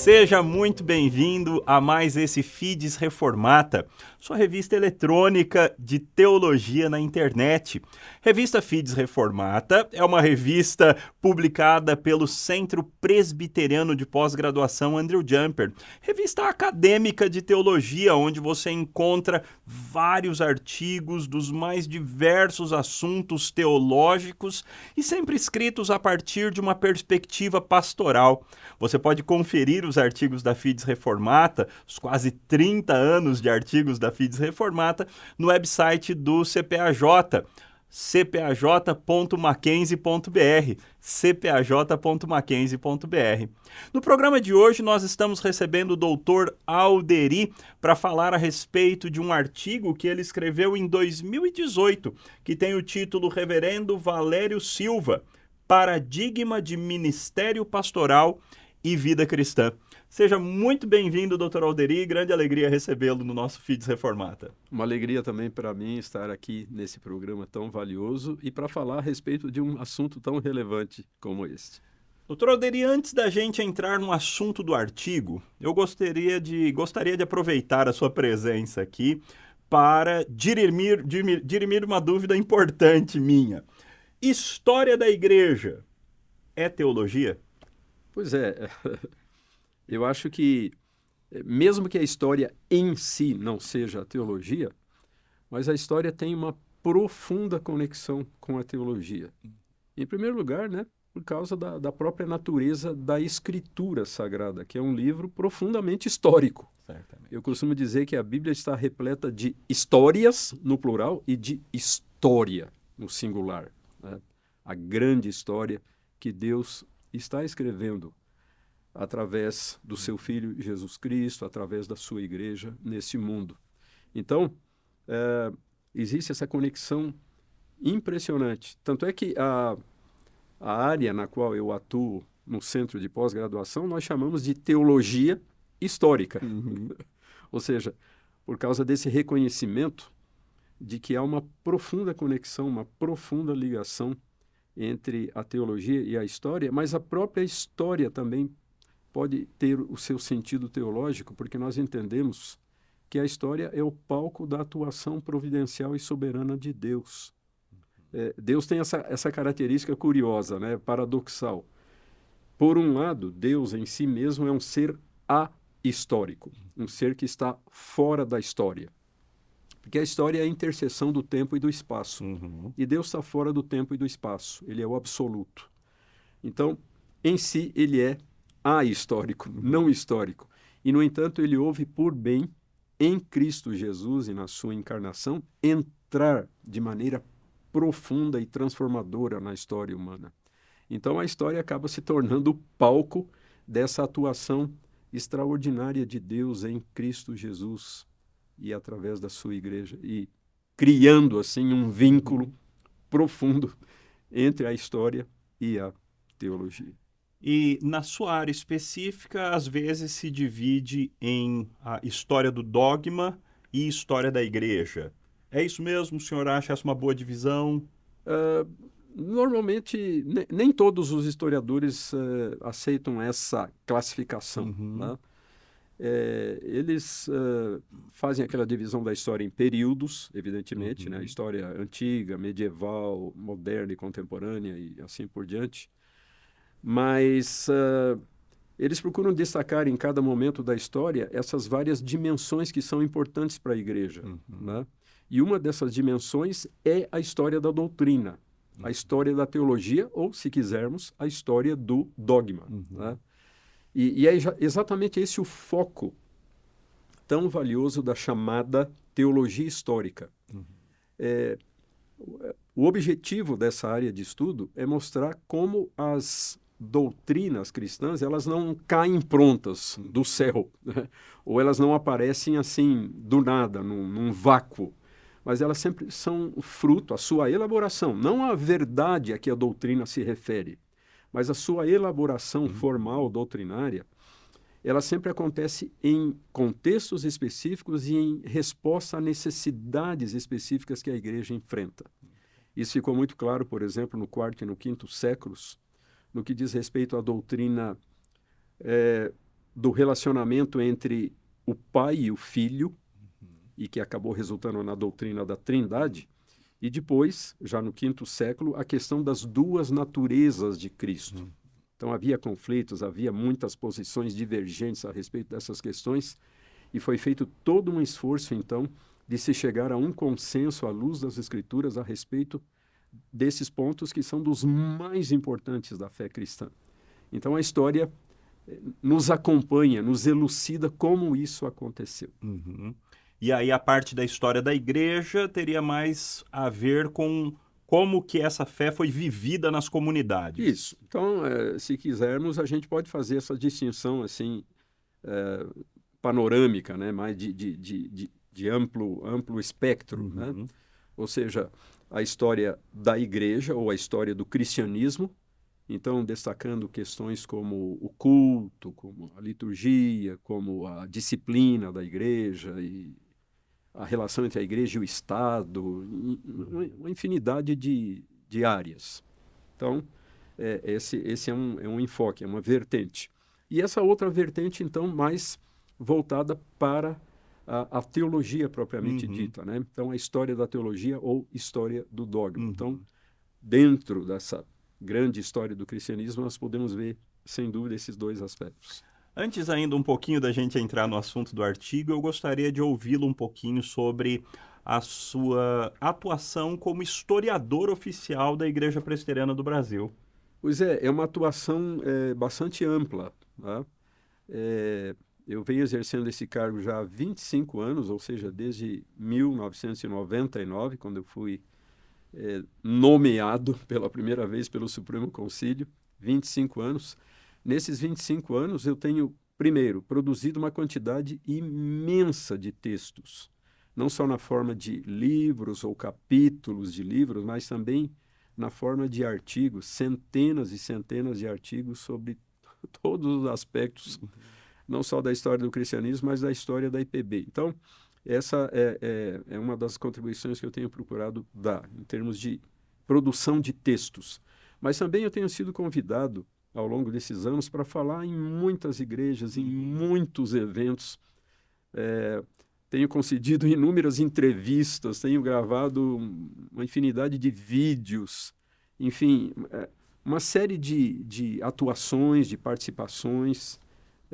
Seja muito bem-vindo a mais esse Fides Reformata, sua revista eletrônica de teologia na internet. Revista Fides Reformata é uma revista publicada pelo Centro Presbiteriano de Pós-Graduação Andrew Jumper, revista acadêmica de teologia, onde você encontra vários artigos dos mais diversos assuntos teológicos e sempre escritos a partir de uma perspectiva pastoral. Você pode conferir os artigos da Fides Reformata, os quase 30 anos de artigos da Fides Reformata, no website do CPAJ, cpaj.mackenzie.br, cpaj.mackenzie.br. No programa de hoje, nós estamos recebendo o Dr. Alderi para falar a respeito de um artigo que ele escreveu em 2018, que tem o título Reverendo Valério Silva, Paradigma de Ministério Pastoral e Vida Cristã. Seja muito bem-vindo, Dr. Alderi, grande alegria recebê-lo no nosso Fides Reformata. Uma alegria também para mim estar aqui nesse programa tão valioso e para falar a respeito de um assunto tão relevante como este. Dr. Alderi, antes da gente entrar no assunto do artigo, eu gostaria de aproveitar a sua presença aqui para dirimir uma dúvida importante minha. História da igreja é teologia? Pois é, eu acho que, mesmo que a história em si não seja a teologia, mas a história tem uma profunda conexão com a teologia. Em primeiro lugar, né, por causa da própria natureza da Escritura Sagrada, que é um livro profundamente histórico. Certamente. Eu costumo dizer que a Bíblia está repleta de histórias, no plural, e de história, no singular. Né? A grande história que Deus está escrevendo através do seu Filho Jesus Cristo, através da sua igreja nesse mundo. Então, existe essa conexão impressionante. Tanto é que a área na qual eu atuo no centro de pós-graduação, nós chamamos de teologia histórica. Uhum. Ou seja, por causa desse reconhecimento de que há uma profunda conexão, uma profunda ligação entre a teologia e a história, mas a própria história também pode ter o seu sentido teológico, porque nós entendemos que a história é o palco da atuação providencial e soberana de Deus. Deus tem essa característica curiosa, né, paradoxal. Por um lado, Deus em si mesmo é um ser ahistórico, um ser que está fora da história. Porque a história é a interseção do tempo e do espaço. Uhum. E Deus está fora do tempo e do espaço. Ele é o absoluto. Então, em si, ele é ahistórico, não histórico. E, no entanto, ele houve por bem, em Cristo Jesus e na sua encarnação, entrar de maneira profunda e transformadora na história humana. Então, a história acaba se tornando o palco dessa atuação extraordinária de Deus em Cristo Jesus e através da sua igreja, e criando, assim, um vínculo profundo entre a história e a teologia. E na sua área específica, às vezes se divide em a história do dogma e história da igreja. É isso mesmo? O senhor acha essa uma boa divisão? Normalmente, nem todos os historiadores aceitam essa classificação. Uhum. Né? Eles fazem aquela divisão da história em períodos, evidentemente, né? História antiga, medieval, moderna e contemporânea e assim por diante. Mas eles procuram destacar em cada momento da história essas várias dimensões que são importantes para a igreja. Né? E uma dessas dimensões é a história da doutrina, a história da teologia, ou, se quisermos, a história do dogma. Né? E é exatamente esse o foco tão valioso da chamada teologia histórica. O objetivo dessa área de estudo é mostrar como as doutrinas cristãs, elas não caem prontas do céu, né? Ou elas não aparecem assim do nada, num vácuo, mas elas sempre são fruto, a sua elaboração, não a verdade a que a doutrina se refere, mas a sua elaboração formal, doutrinária, ela sempre acontece em contextos específicos e em resposta a necessidades específicas que a igreja enfrenta. Isso ficou muito claro, por exemplo, no quarto e no quinto séculos, no que diz respeito à doutrina do relacionamento entre o pai e o filho, e que acabou resultando na doutrina da Trindade, e depois, já no quinto século, a questão das duas naturezas de Cristo. Então havia conflitos, havia muitas posições divergentes a respeito dessas questões, e foi feito todo um esforço, então, de se chegar a um consenso à luz das Escrituras a respeito desses pontos que são dos mais importantes da fé cristã. Então a história nos acompanha, nos elucida como isso aconteceu. Uhum. E aí a parte da história da igreja teria mais a ver com como que essa fé foi vivida nas comunidades. Isso. Então, se quisermos, a gente pode fazer essa distinção assim, panorâmica, né? Mais de amplo espectro. Né? Ou seja, a história da igreja ou a história do cristianismo, então destacando questões como o culto, como a liturgia, como a disciplina da igreja e a relação entre a igreja e o Estado, uma infinidade de áreas. Então, esse é um enfoque, é uma vertente. E essa outra vertente, então, mais voltada para a teologia propriamente dita, né? Então, a história da teologia ou história do dogma. Então, dentro dessa grande história do cristianismo, nós podemos ver, sem dúvida, esses dois aspectos. Antes ainda um pouquinho da gente entrar no assunto do artigo, eu gostaria de ouvi-lo um pouquinho sobre a sua atuação como historiador oficial da Igreja Presbiteriana do Brasil. Pois é uma atuação bastante ampla. Tá? Eu venho exercendo esse cargo já há 25 anos, ou seja, desde 1999, quando eu fui nomeado pela primeira vez pelo Supremo Concílio, 25 anos. Nesses 25 anos, eu tenho, primeiro, produzido uma quantidade imensa de textos, não só na forma de livros ou capítulos de livros, mas também na forma de artigos, centenas e centenas de artigos sobre todos os aspectos, não só da história do cristianismo, mas da história da IPB. Então, essa é uma das contribuições que eu tenho procurado dar, em termos de produção de textos. Mas também eu tenho sido convidado, ao longo desses anos, para falar em muitas igrejas, em muitos eventos. Tenho concedido inúmeras entrevistas, tenho gravado uma infinidade de vídeos, enfim, uma série de atuações, de participações,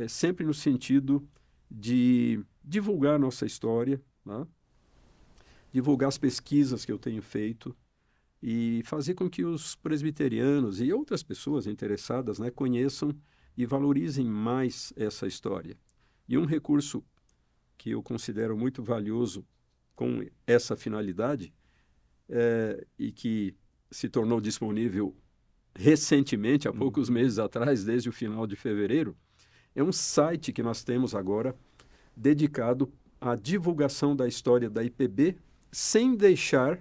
sempre no sentido de divulgar a nossa história, né? Divulgar as pesquisas que eu tenho feito e fazer com que os presbiterianos e outras pessoas interessadas, né, conheçam e valorizem mais essa história. E um recurso que eu considero muito valioso com essa finalidade e que se tornou disponível recentemente, há poucos meses atrás, desde o final de fevereiro, é um site que nós temos agora dedicado à divulgação da história da IPB, sem deixar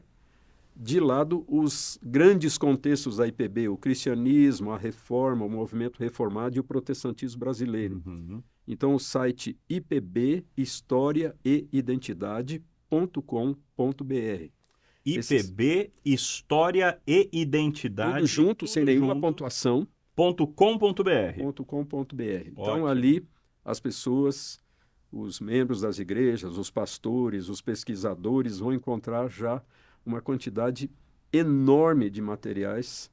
de lado os grandes contextos da IPB, o cristianismo, a reforma, o movimento reformado e o protestantismo brasileiro. Então, o site IPB, História e Identidade.com.br. IPB, História e Identidade. Tudo junto, sem nenhuma pontuação. .com.br. Então, ali, as pessoas, os membros das igrejas, os pastores, os pesquisadores vão encontrar já uma quantidade enorme de materiais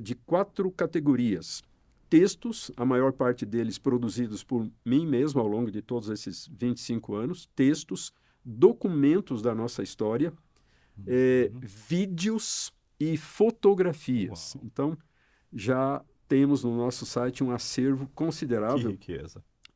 de 4 categorias. Textos, a maior parte deles produzidos por mim mesmo ao longo de todos esses 25 anos, textos, documentos da nossa história, vídeos e fotografias. Uau. Então, já temos no nosso site um acervo considerável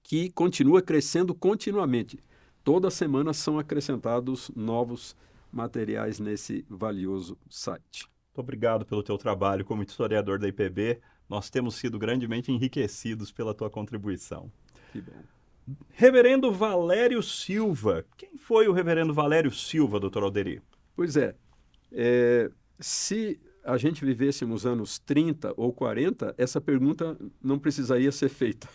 que continua crescendo continuamente. Toda semana são acrescentados novos materiais nesse valioso site. Muito obrigado pelo teu trabalho como historiador da IPB. Nós temos sido grandemente enriquecidos pela tua contribuição. Que bom. Reverendo Valério Silva. Quem foi o reverendo Valério Silva, doutor Alderi? Pois se a gente vivêssemos anos 30 ou 40, essa pergunta não precisaria ser feita,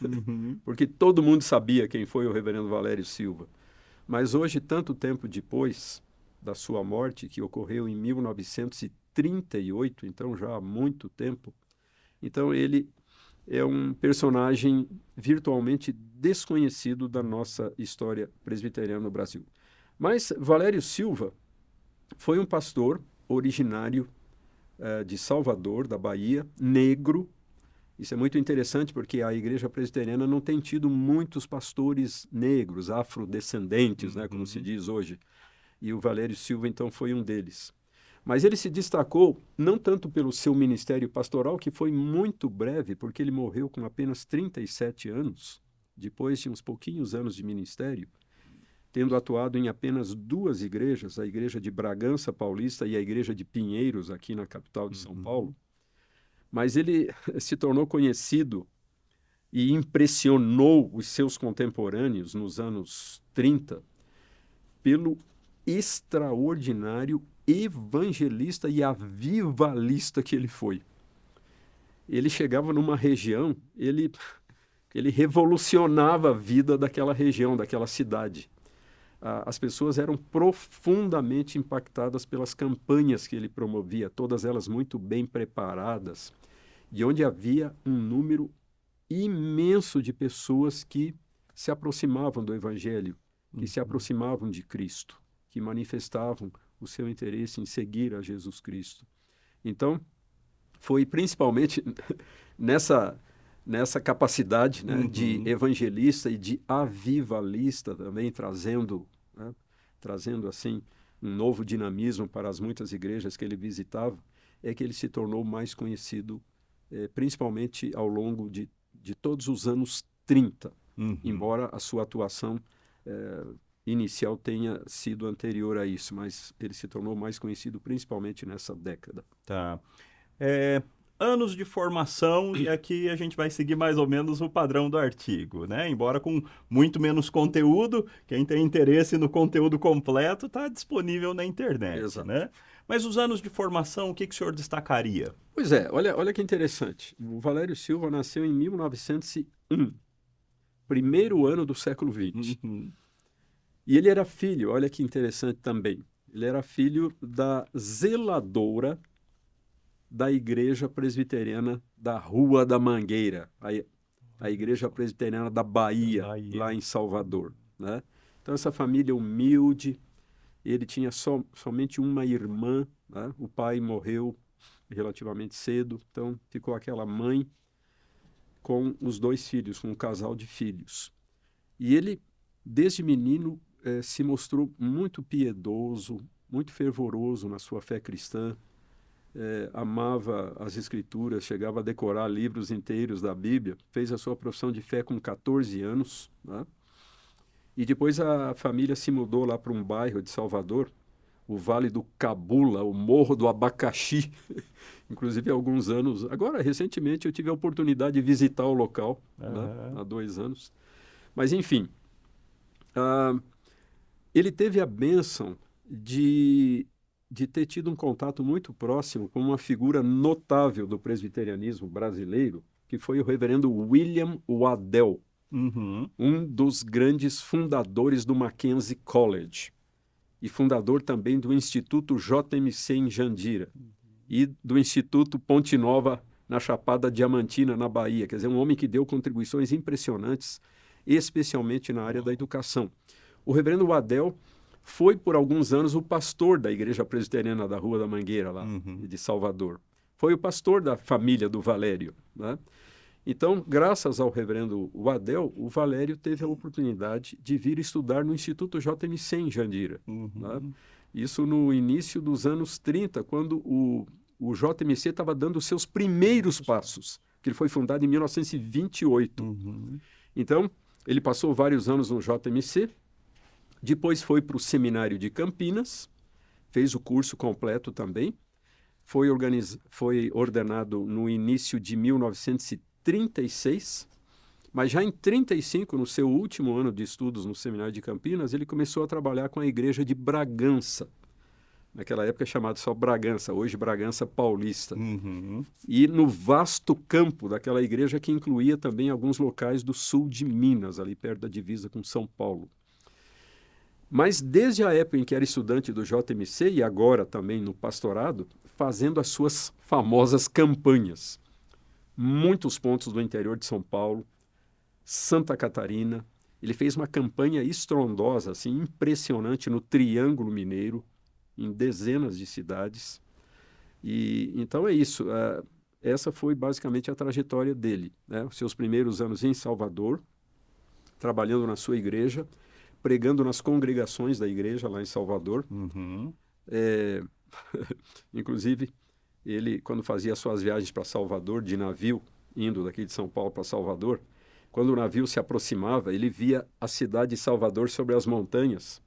porque todo mundo sabia quem foi o reverendo Valério Silva. Mas hoje, tanto tempo depois da sua morte, que ocorreu em 1938, então já há muito tempo, então ele é um personagem virtualmente desconhecido da nossa história presbiteriana no Brasil. Mas Valério Silva foi um pastor originário de Salvador, da Bahia, negro. Isso é muito interessante porque a igreja presbiteriana não tem tido muitos pastores negros, afrodescendentes, né, como se diz hoje. E o Valério Silva, então, foi um deles. Mas ele se destacou não tanto pelo seu ministério pastoral, que foi muito breve, porque ele morreu com apenas 37 anos, depois de uns pouquinhos anos de ministério, tendo atuado em apenas 2 igrejas, a igreja de Bragança Paulista e a igreja de Pinheiros, aqui na capital de São Paulo. Mas ele se tornou conhecido e impressionou os seus contemporâneos nos anos 30 pelo extraordinário evangelista e avivalista que ele foi. Ele chegava numa região, ele revolucionava a vida daquela região, daquela cidade. As pessoas eram profundamente impactadas pelas campanhas que ele promovia, todas elas muito bem preparadas, e onde havia um número imenso de pessoas que se aproximavam do Evangelho, que se aproximavam de Cristo, que manifestavam o seu interesse em seguir a Jesus Cristo. Então, foi principalmente nessa capacidade, né, de evangelista e de avivalista também, trazendo assim um novo dinamismo para as muitas igrejas que ele visitava, é que ele se tornou mais conhecido, principalmente ao longo de todos os anos 30, embora a sua atuação inicial tenha sido anterior a isso, mas ele se tornou mais conhecido principalmente nessa década. Tá. Anos de formação, e aqui a gente vai seguir mais ou menos o padrão do artigo, né? Embora com muito menos conteúdo, quem tem interesse no conteúdo completo está disponível na internet, Exato. Né? Mas os anos de formação, o que o senhor destacaria? Pois é, olha que interessante. O Valério Silva nasceu em 1901, primeiro ano do século XX. E ele era filho, olha que interessante também, ele era filho da zeladora da Igreja Presbiteriana da Rua da Mangueira, a Igreja Presbiteriana da Bahia, lá em Salvador, né? Então, essa família humilde, ele tinha somente uma irmã, né? O pai morreu relativamente cedo, então ficou aquela mãe com os 2 filhos, com um casal de filhos. E ele, desde menino, se mostrou muito piedoso, muito fervoroso na sua fé cristã, amava as Escrituras, chegava a decorar livros inteiros da Bíblia, fez a sua profissão de fé com 14 anos, né? E depois a família se mudou lá para um bairro de Salvador, o Vale do Cabula, o Morro do Abacaxi, inclusive há alguns anos. Agora, recentemente, eu tive a oportunidade de visitar o local, né? Há 2 anos. Mas, enfim, ele teve a bênção de ter tido um contato muito próximo com uma figura notável do presbiterianismo brasileiro, que foi o reverendo William Waddell, um dos grandes fundadores do Mackenzie College e fundador também do Instituto JMC em Jandira e do Instituto Ponte Nova na Chapada Diamantina, na Bahia. Quer dizer, um homem que deu contribuições impressionantes, especialmente na área da educação. O reverendo Waddell foi, por alguns anos, o pastor da Igreja Presbiteriana da Rua da Mangueira, lá de Salvador. Foi o pastor da família do Valério, né? Então, graças ao reverendo Waddell, o Valério teve a oportunidade de vir estudar no Instituto JMC em Jandira. Né? Isso no início dos anos 30, quando o JMC estava dando os seus primeiros passos, que ele foi fundado em 1928. Então, ele passou vários anos no JMC, depois foi para o Seminário de Campinas, fez o curso completo também, foi ordenado no início de 1936, mas já em 35, no seu último ano de estudos no Seminário de Campinas, ele começou a trabalhar com a igreja de Bragança, naquela época chamada só Bragança, hoje Bragança Paulista, e no vasto campo daquela igreja que incluía também alguns locais do sul de Minas, ali perto da divisa com São Paulo. Mas desde a época em que era estudante do JMC e agora também no pastorado, fazendo as suas famosas campanhas. muitos pontos do interior de São Paulo, Santa Catarina. Ele fez uma campanha estrondosa, assim, impressionante no Triângulo Mineiro, em dezenas de cidades. E então é isso. Essa foi basicamente a trajetória dele, né? Os seus primeiros anos em Salvador, trabalhando na sua igreja, pregando nas congregações da igreja lá em Salvador. Uhum. Inclusive, ele, quando fazia suas viagens para Salvador de navio, indo daqui de São Paulo para Salvador, quando o navio se aproximava, ele via a cidade de Salvador sobre as montanhas.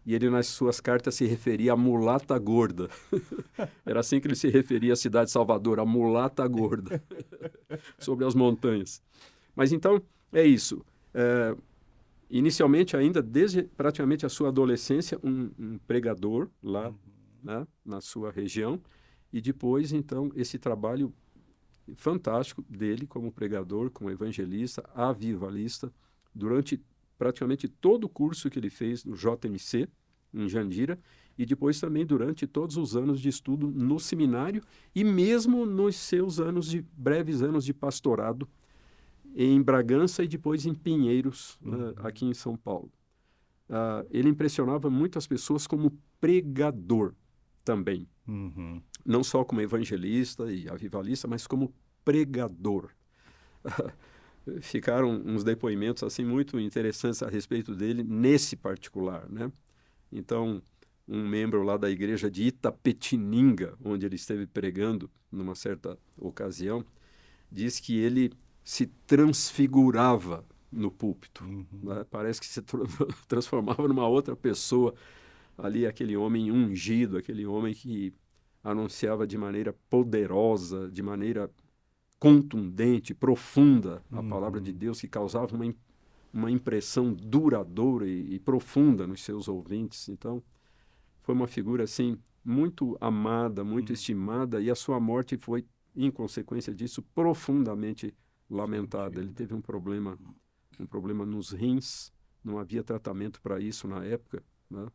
E ele, nas suas cartas, se referia à mulata gorda. Era assim que ele se referia à cidade de Salvador, a mulata gorda, sobre as montanhas. Mas então, é isso. Inicialmente, ainda, desde praticamente a sua adolescência, um pregador lá, né, na sua região. E depois, então, esse trabalho fantástico dele como pregador, como evangelista, avivalista, durante praticamente todo o curso que ele fez no JMC, em Jandira, e depois também durante todos os anos de estudo no seminário e mesmo nos seus breves anos de pastorado em Bragança e depois em Pinheiros, aqui em São Paulo. Ele impressionava muitas pessoas como pregador também. Uhum. Não só como evangelista e avivalista, mas como pregador. Ficaram uns depoimentos assim muito interessantes a respeito dele nesse particular, né? Então, um membro lá da igreja de Itapetininga, onde ele esteve pregando numa certa ocasião, diz que ele se transfigurava no púlpito. Né? Parece que se transformava numa outra pessoa ali, aquele homem ungido, aquele homem que anunciava de maneira poderosa, de maneira contundente, profunda a palavra de Deus, que causava uma impressão duradoura e profunda nos seus ouvintes. Então, foi uma figura, assim, muito amada, muito estimada, e a sua morte foi, em consequência disso, profundamente lamentada. Ele teve um problema nos rins, não havia tratamento para isso na época, né?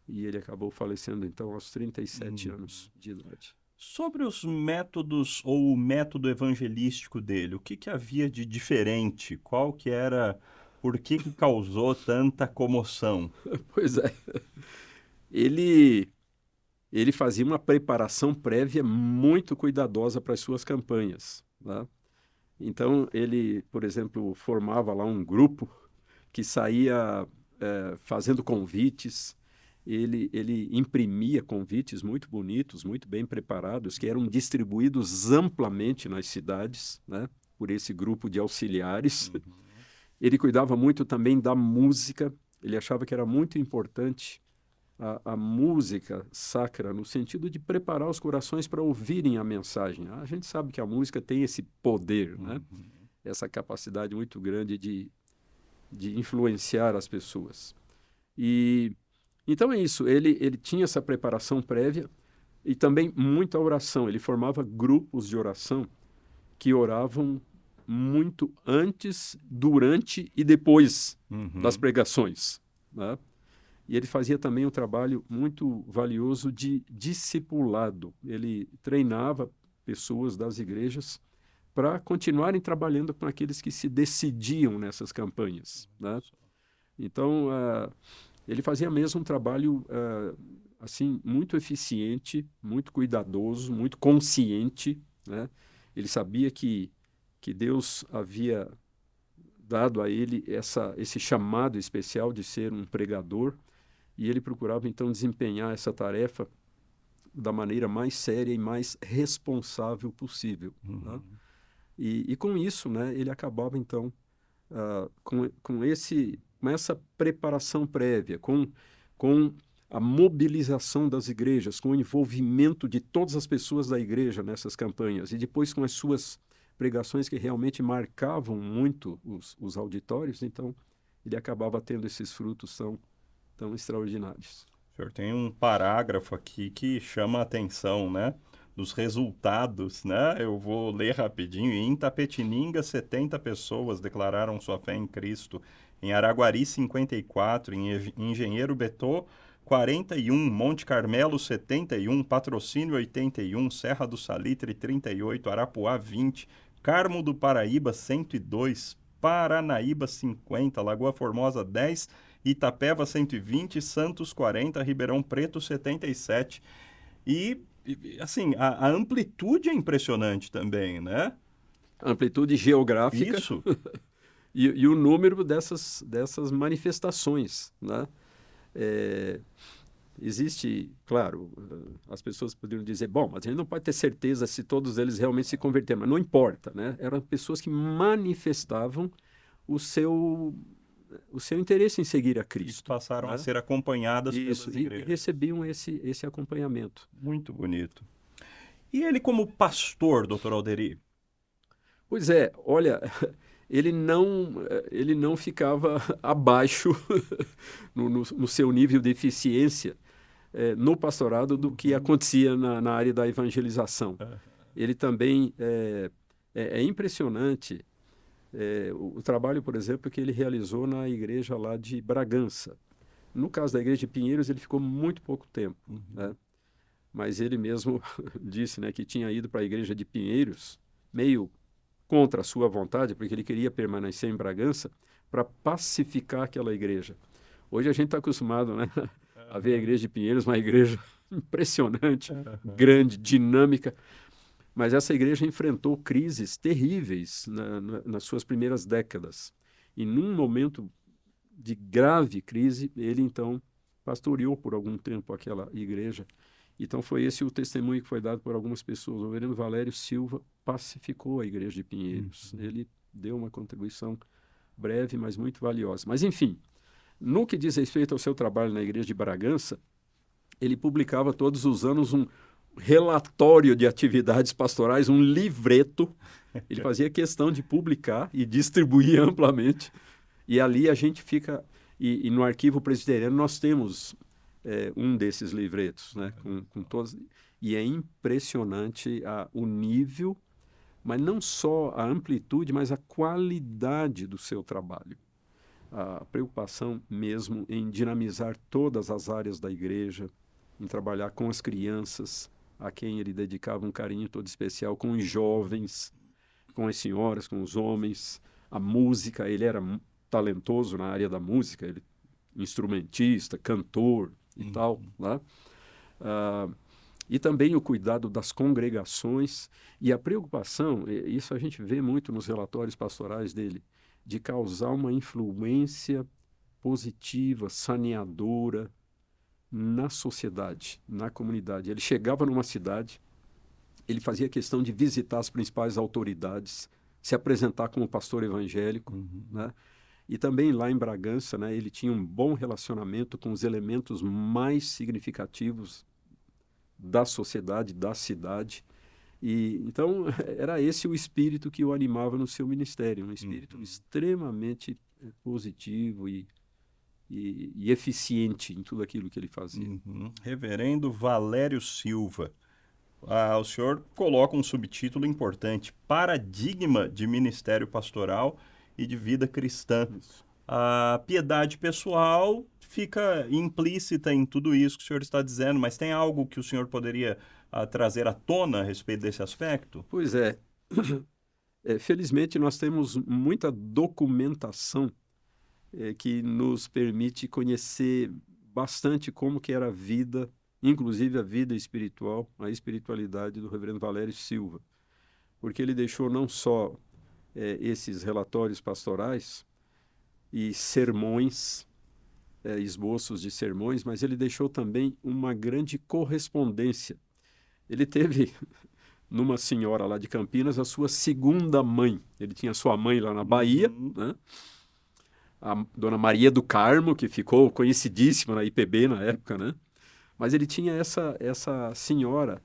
E ele acabou falecendo, então, aos 37 anos de idade. Sobre os métodos ou o método evangelístico dele, o que havia de diferente? Qual que era, por que causou tanta comoção? Pois é. Ele fazia uma preparação prévia muito cuidadosa para as suas campanhas, né? Então, ele, por exemplo, formava lá um grupo que saía fazendo convites. Ele imprimia convites muito bonitos, muito bem preparados, que eram distribuídos amplamente nas cidades, né, por esse grupo de auxiliares. Ele cuidava muito também da música. Ele achava que era muito importante a música sacra, no sentido de preparar os corações para ouvirem a mensagem. A gente sabe que a música tem esse poder, né? Essa capacidade muito grande de influenciar as pessoas. Então é isso, ele tinha essa preparação prévia e também muita oração. Ele formava grupos de oração que oravam muito antes, durante e depois das pregações, né? E ele fazia também um trabalho muito valioso de discipulado. Ele treinava pessoas das igrejas para continuarem trabalhando com aqueles que se decidiam nessas campanhas, né? Então, ele fazia mesmo um trabalho assim, muito eficiente, muito cuidadoso, muito consciente, né? Ele sabia que Deus havia dado a ele esse chamado especial de ser um pregador, e ele procurava então desempenhar essa tarefa da maneira mais séria e mais responsável possível, né? E com isso, né, ele acabava então com essa preparação prévia, com a mobilização das igrejas, com o envolvimento de todas as pessoas da igreja nessas campanhas, e depois com as suas pregações que realmente marcavam muito os auditórios. Então, ele acabava tendo esses frutos tão extraordinários. O senhor tem um parágrafo aqui que chama a atenção, né? Dos resultados, né? Eu vou ler rapidinho. Em Itapetininga, 70 pessoas declararam sua fé em Cristo. Em Araguari, 54. Em Engenheiro Betô, 41. Monte Carmelo, 71. Patrocínio, 81. Serra do Salitre, 38. Arapuá, 20. Carmo do Paraíba, 102, Paranaíba, 50, Lagoa Formosa, 10, Itapeva, 120, Santos, 40, Ribeirão Preto, 77. Assim, a amplitude é impressionante também, né? Amplitude geográfica. Isso. E o número dessas manifestações, né? Existe, claro, as pessoas poderiam dizer, bom, mas a gente não pode ter certeza se todos eles realmente se converteram, mas não importa, né? Eram pessoas que manifestavam o seu interesse em seguir a Cristo. E passaram né? a ser acompanhadas Isso, pelas e igrejas. recebiam esse acompanhamento. Muito bonito. E ele como pastor, doutor Alderi? Pois é, olha, ele não ficava abaixo no seu nível de eficiência no pastorado do que acontecia na área da evangelização. Ele também é impressionante o trabalho, por exemplo, que ele realizou na igreja lá de Bragança. No caso da igreja de Pinheiros, ele ficou muito pouco tempo, né? Mas ele mesmo disse, né, que tinha ido para a igreja de Pinheiros meio contra a sua vontade, porque ele queria permanecer em Bragança para pacificar aquela igreja. Hoje a gente está acostumado, né, a ver a igreja de Pinheiros, uma igreja impressionante, grande, dinâmica, mas essa igreja enfrentou crises terríveis nas suas primeiras décadas. E num momento de grave crise, ele então pastoreou por algum tempo aquela igreja. Então foi esse o testemunho que foi dado por algumas pessoas. O reverendo Valério Silva pacificou a igreja de Pinheiros. Ele deu uma contribuição breve, mas muito valiosa. Mas enfim, no que diz respeito ao seu trabalho na igreja de Bragança, ele publicava todos os anos um relatório de atividades pastorais, um livreto. Ele fazia questão de publicar e distribuir amplamente. E ali a gente fica... E no arquivo presbiteriano nós temos um desses livretos, né? Com todos... E é impressionante o nível, mas não só a amplitude, mas a qualidade do seu trabalho. A preocupação mesmo em dinamizar todas as áreas da igreja, em trabalhar com as crianças, a quem ele dedicava um carinho todo especial, com os jovens, com as senhoras, com os homens, a música. Ele era talentoso na área da música, ele instrumentista, cantor e tal, né? E também o cuidado das congregações e a preocupação, isso a gente vê muito nos relatórios pastorais dele, de causar uma influência positiva, saneadora na sociedade, na comunidade. Ele chegava numa cidade, ele fazia questão de visitar as principais autoridades, se apresentar como pastor evangélico, né? E também lá em Bragança, né, ele tinha um bom relacionamento com os elementos mais significativos da sociedade, da cidade. E então era esse o espírito que o animava no seu ministério, um espírito extremamente positivo e eficiente em tudo aquilo que ele fazia. Reverendo Valério Silva. O senhor coloca um subtítulo importante: Paradigma de Ministério Pastoral e de Vida Cristã. A piedade pessoal fica implícita em tudo isso que o senhor está dizendo, mas tem algo que o senhor poderia trazer à tona a respeito desse aspecto? Pois é. Felizmente nós temos muita documentação que nos permite conhecer bastante como que era a vida, inclusive a vida espiritual, a espiritualidade do reverendo Valério Silva, porque ele deixou não só esses relatórios pastorais e sermões, esboços de sermões, mas ele deixou também uma grande correspondência. Ele teve, numa senhora lá de Campinas, a sua segunda mãe. Ele tinha sua mãe lá na Bahia, né? A dona Maria do Carmo, que ficou conhecidíssima na IPB na época, né? Mas ele tinha essa senhora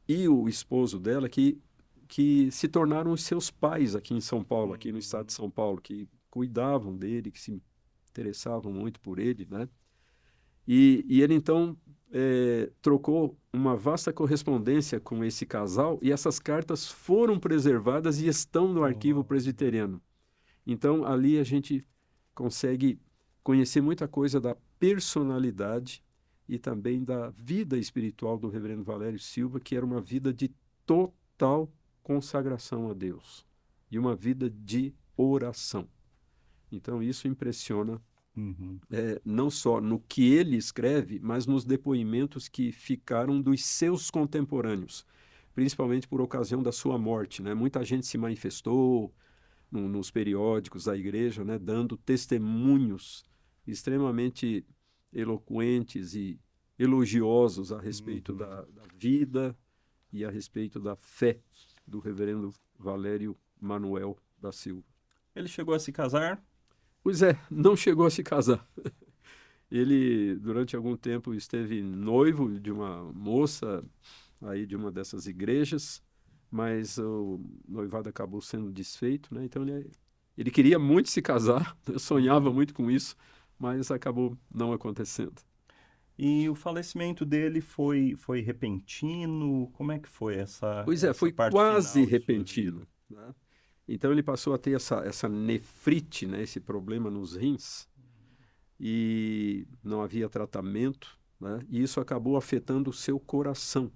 e o esposo dela que se tornaram os seus pais aqui em São Paulo, aqui no estado de São Paulo, que cuidavam dele, que se interessavam muito por ele, né? E ele, então, trocou uma vasta correspondência com esse casal e essas cartas foram preservadas e estão no arquivo presbiteriano. Então, ali a gente consegue conhecer muita coisa da personalidade e também da vida espiritual do reverendo Valério Silva, que era uma vida de total consagração a Deus e uma vida de oração. Então, isso impressiona não só no que ele escreve, mas nos depoimentos que ficaram dos seus contemporâneos, principalmente por ocasião da sua morte, né? Muita gente se manifestou nos periódicos da igreja, né? Dando testemunhos extremamente eloquentes e elogiosos a respeito da vida e a respeito da fé do reverendo Valério Manuel da Silva. Ele chegou a se casar? Pois é, não chegou a se casar. Ele, durante algum tempo, esteve noivo de uma moça aí de uma dessas igrejas, mas o noivado acabou sendo desfeito, né? Então ele queria muito se casar, sonhava muito com isso, mas acabou não acontecendo. E o falecimento dele foi repentino? Como é que foi Pois é, essa foi parte quase final repentino, né? Então ele passou a ter essa nefrite, né? Esse problema nos rins, e não havia tratamento, né? E isso acabou afetando o seu coração.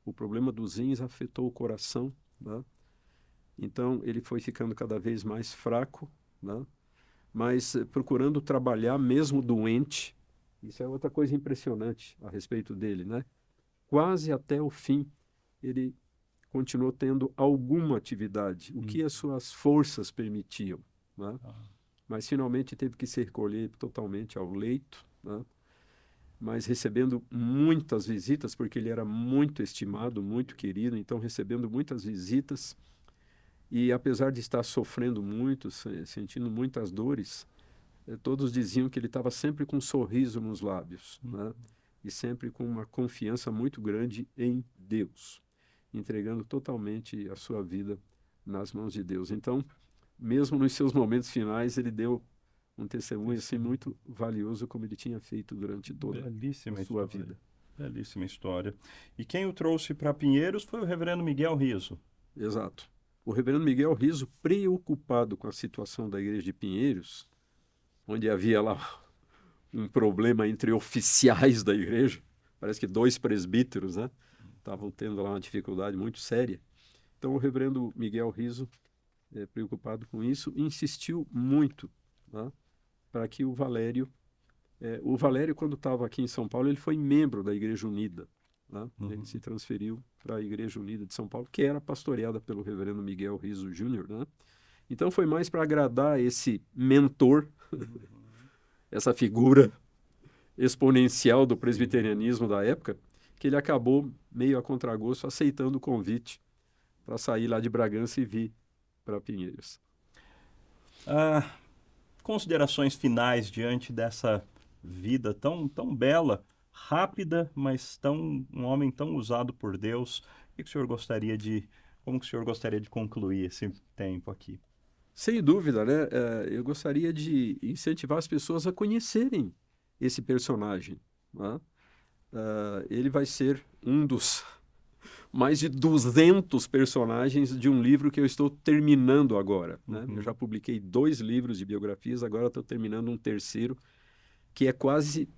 O problema dos rins afetou o coração, né? Então ele foi ficando cada vez mais fraco, né? Mas procurando trabalhar mesmo doente. Isso é outra coisa impressionante a respeito dele, né? Quase até o fim ele continuou tendo alguma atividade, o que as suas forças permitiam, né? Mas finalmente teve que se recolher totalmente ao leito, né? Mas recebendo muitas visitas, porque ele era muito estimado, muito querido, então recebendo muitas visitas, e apesar de estar sofrendo muito, sentindo muitas dores, todos diziam que ele estava sempre com um sorriso nos lábios, né? E sempre com uma confiança muito grande em Deus, entregando totalmente a sua vida nas mãos de Deus. Então, mesmo nos seus momentos finais, ele deu um testemunho assim muito valioso, como ele tinha feito durante toda a sua vida. Belíssima história. E quem o trouxe para Pinheiros foi o reverendo Miguel Riso. Exato. O reverendo Miguel Riso, preocupado com a situação da igreja de Pinheiros, onde havia lá um problema entre oficiais da igreja, parece que 2 presbíteros, né? Estavam tendo lá uma dificuldade muito séria. Então, o reverendo Miguel Riso, preocupado com isso, insistiu muito, né, para que o Valério, quando estava aqui em São Paulo, ele foi membro da Igreja Unida, né? Ele se transferiu para a Igreja Unida de São Paulo, que era pastoreada pelo reverendo Miguel Riso Júnior, né? Então, foi mais para agradar esse mentor, essa figura exponencial do presbiterianismo da época, que ele acabou, meio a contragosto, aceitando o convite para sair lá de Bragança e vir para Pinheiros. Considerações finais diante dessa vida tão bela, rápida, mas um homem tão usado por Deus. Como que o senhor gostaria de concluir esse tempo aqui? Sem dúvida, né? Eu gostaria de incentivar as pessoas a conhecerem esse personagem, né? Ele vai ser um dos mais de 200 personagens de um livro que eu estou terminando agora, né? Eu já publiquei 2 livros de biografias, agora estou terminando um terceiro, que é quase,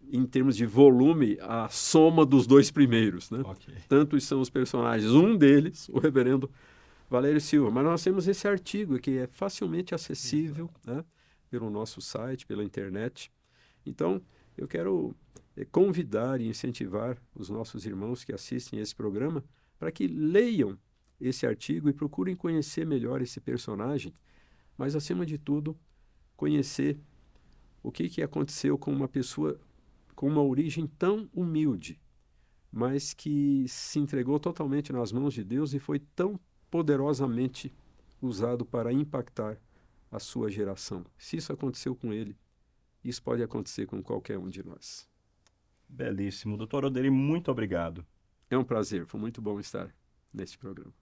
em termos de volume, a soma dos 2 primeiros, né? Okay. Tantos são os personagens. Um deles, o reverendo Valério Silva. Mas nós temos esse artigo que é facilmente acessível, né, pelo nosso site, pela internet. Então, eu quero convidar e incentivar os nossos irmãos que assistem esse programa para que leiam esse artigo e procurem conhecer melhor esse personagem, mas, acima de tudo, conhecer o que aconteceu com uma pessoa com uma origem tão humilde, mas que se entregou totalmente nas mãos de Deus e foi tão poderosamente usado para impactar a sua geração. Se isso aconteceu com ele, isso pode acontecer com qualquer um de nós. Belíssimo. Doutor Oderi, muito obrigado. É um prazer, foi muito bom estar neste programa.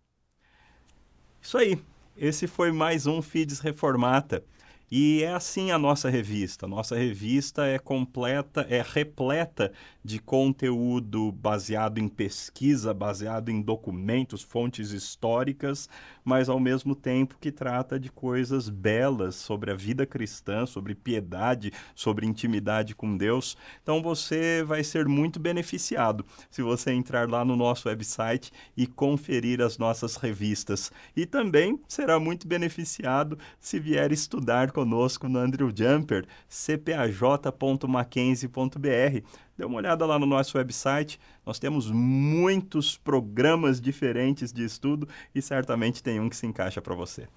Isso aí. Esse foi mais um Fides Reformata. E é assim a nossa revista. Nossa revista é completa, é repleta de conteúdo baseado em pesquisa, baseado em documentos, fontes históricas, mas ao mesmo tempo que trata de coisas belas sobre a vida cristã, sobre piedade, sobre intimidade com Deus. Então você vai ser muito beneficiado se você entrar lá no nosso website e conferir as nossas revistas. E também será muito beneficiado se vier estudar conosco no Andrew Jumper, cpaj.mackenzie.br. Dê uma olhada lá no nosso website, nós temos muitos programas diferentes de estudo e certamente tem um que se encaixa para você.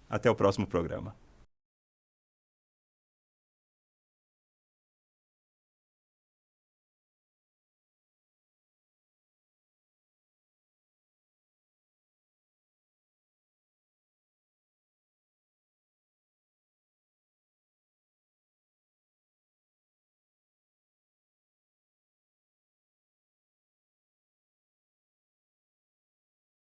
Até o próximo programa.